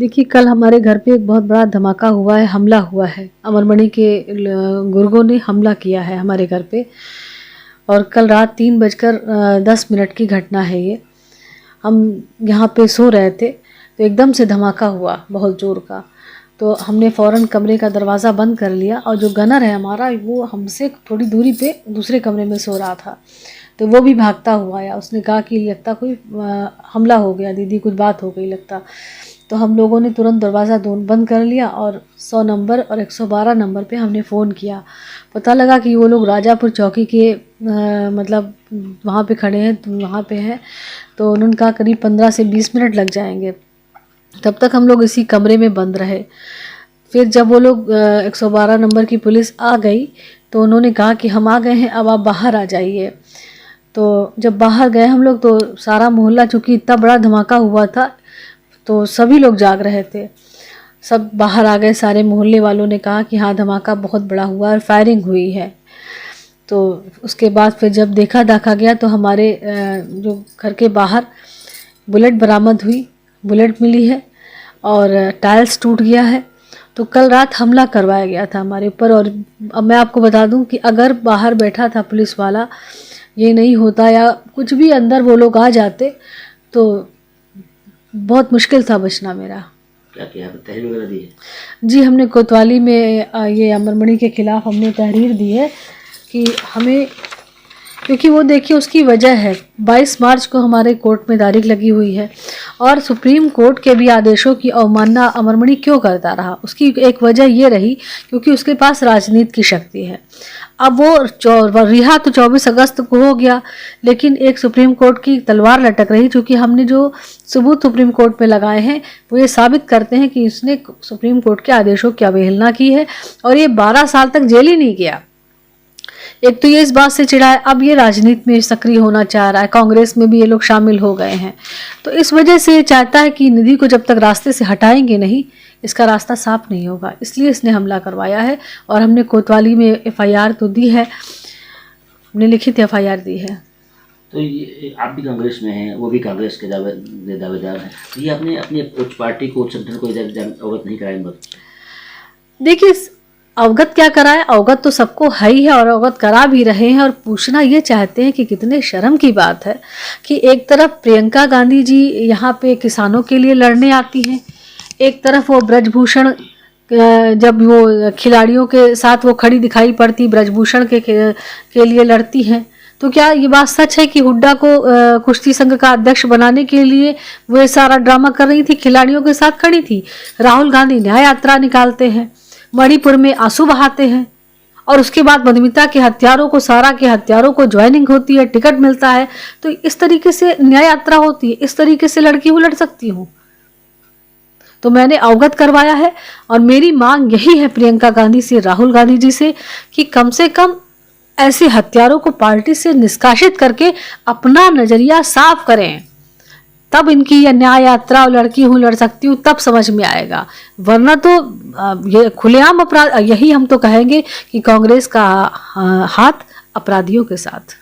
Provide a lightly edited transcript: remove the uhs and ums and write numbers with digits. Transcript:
देखिए, कल हमारे घर पे एक बहुत बड़ा धमाका हुआ है, हमला हुआ है। अमरमणि के गुर्गों ने हमला किया है हमारे घर पे। और कल रात 3:10 की घटना है ये। हम यहाँ पे सो रहे थे तो एकदम से धमाका हुआ बहुत ज़ोर का। तो हमने फ़ौरन कमरे का दरवाज़ा बंद कर लिया और जो गनर है हमारा, वो हमसे थोड़ी दूरी पे दूसरे कमरे में सो रहा था। तो वो भी भागता हुआ आया। उसने कहा कि लगता कोई हमला हो गया दीदी, कुछ बात हो गई लगता। तो हम लोगों ने तुरंत दरवाज़ा बंद कर लिया और 100 नंबर और 112 नंबर पे हमने फ़ोन किया। पता लगा कि वो लोग राजापुर चौकी के मतलब वहाँ पे खड़े हैं, तो वहाँ पे हैं। तो उन्होंने कहा करीब 15 से 20 मिनट लग जाएंगे। तब तक हम लोग इसी कमरे में बंद रहे। फिर जब वो लोग 112 नंबर की पुलिस आ गई तो उन्होंने कहा कि हम आ गए हैं, अब आप बाहर आ जाइए। तो जब बाहर गए हम लोग तो सारा मोहल्ला, चूँकि इतना बड़ा धमाका हुआ था तो सभी लोग जाग रहे थे, सब बाहर आ गए। सारे मोहल्ले वालों ने कहा कि हाँ धमाका बहुत बड़ा हुआ और फायरिंग हुई है। तो उसके बाद फिर जब देखा गया तो हमारे जो घर के बाहर बुलेट बरामद हुई, बुलेट मिली है और टाइल्स टूट गया है। तो कल रात हमला करवाया गया था हमारे ऊपर। और अब मैं आपको बता दूं कि अगर बाहर बैठा था पुलिस वाला, ये नहीं होता या कुछ भी अंदर वो लोग आ जाते तो बहुत मुश्किल था बचना मेरा। क्या किया, तहरीर वगैरह दी है? जी, हमने कोतवाली में ये अमरमणि के खिलाफ हमने तहरीर दी है कि हमें, क्योंकि वो देखिए उसकी वजह है 22 मार्च को हमारे कोर्ट में तारीख लगी हुई है और सुप्रीम कोर्ट के भी आदेशों की अवमानना अमरमणि क्यों करता रहा। उसकी एक वजह ये रही क्योंकि उसके पास राजनीति की शक्ति है। अब वो रिहा तो 24 अगस्त को हो गया, लेकिन एक सुप्रीम कोर्ट की तलवार लटक रही। चूँकि हमने जो सबूत सुप्रीम कोर्ट में लगाए हैं वो ये साबित करते हैं कि उसने सुप्रीम कोर्ट के आदेशों की अवहेलना की है और ये 12 साल तक जेल ही नहीं गया। एक तो ये इस बात से चिढ़ा है, अब ये राजनीति में सक्रिय होना चाह रहा है, कांग्रेस में भी ये लोग शामिल हो गए हैं। तो इस वजह से ये चाहता है कि निधि को जब तक रास्ते से हटाएंगे नहीं, इसका रास्ता साफ नहीं होगा, इसलिए इसने हमला करवाया है। और हमने कोतवाली में FIR तो दी है, हमने लिखित FIR दी है। तो ये आप भी कांग्रेस में हैं, वो भी कांग्रेस के दावेदार हैं, तो ये अपने अपनी उच्च पार्टी को, उच्च संगठन को अवगत नहीं कराएंगे? देखिए, अवगत क्या कराए, अवगत तो सबको है ही है और अवगत करा भी रहे हैं। और पूछना ये चाहते हैं कि कितने शर्म की बात है कि एक तरफ प्रियंका गांधी जी यहाँ पे किसानों के लिए लड़ने आती हैं, एक तरफ वो ब्रजभूषण, जब वो खिलाड़ियों के साथ वो खड़ी दिखाई पड़ती, ब्रजभूषण के लिए लड़ती हैं। तो क्या ये बात सच है कि हुड्डा को कुश्ती संघ का अध्यक्ष बनाने के लिए वो सारा ड्रामा कर रही थी, खिलाड़ियों के साथ खड़ी थी? राहुल गांधी न्याय यात्रा निकालते हैं, मणिपुर में आंसू बहाते हैं और उसके बाद मधुमिता के हत्यारों को, सारा के हत्यारों को ज्वाइनिंग होती है, टिकट मिलता है। तो इस तरीके से न्याय यात्रा होती है, इस तरीके से लड़की वो लड़ सकती हूँ? तो मैंने अवगत करवाया है और मेरी मांग यही है प्रियंका गांधी से, राहुल गांधी जी से, कि कम से कम ऐसे हत्यारों को पार्टी से निष्कासित करके अपना नजरिया साफ करें। तब इनकी यह न्याय यात्रा और लड़की हूँ लड़ सकती हूँ तब समझ में आएगा, वरना तो ये खुलेआम अपराध। यही हम तो कहेंगे कि कांग्रेस का हाथ अपराधियों के साथ।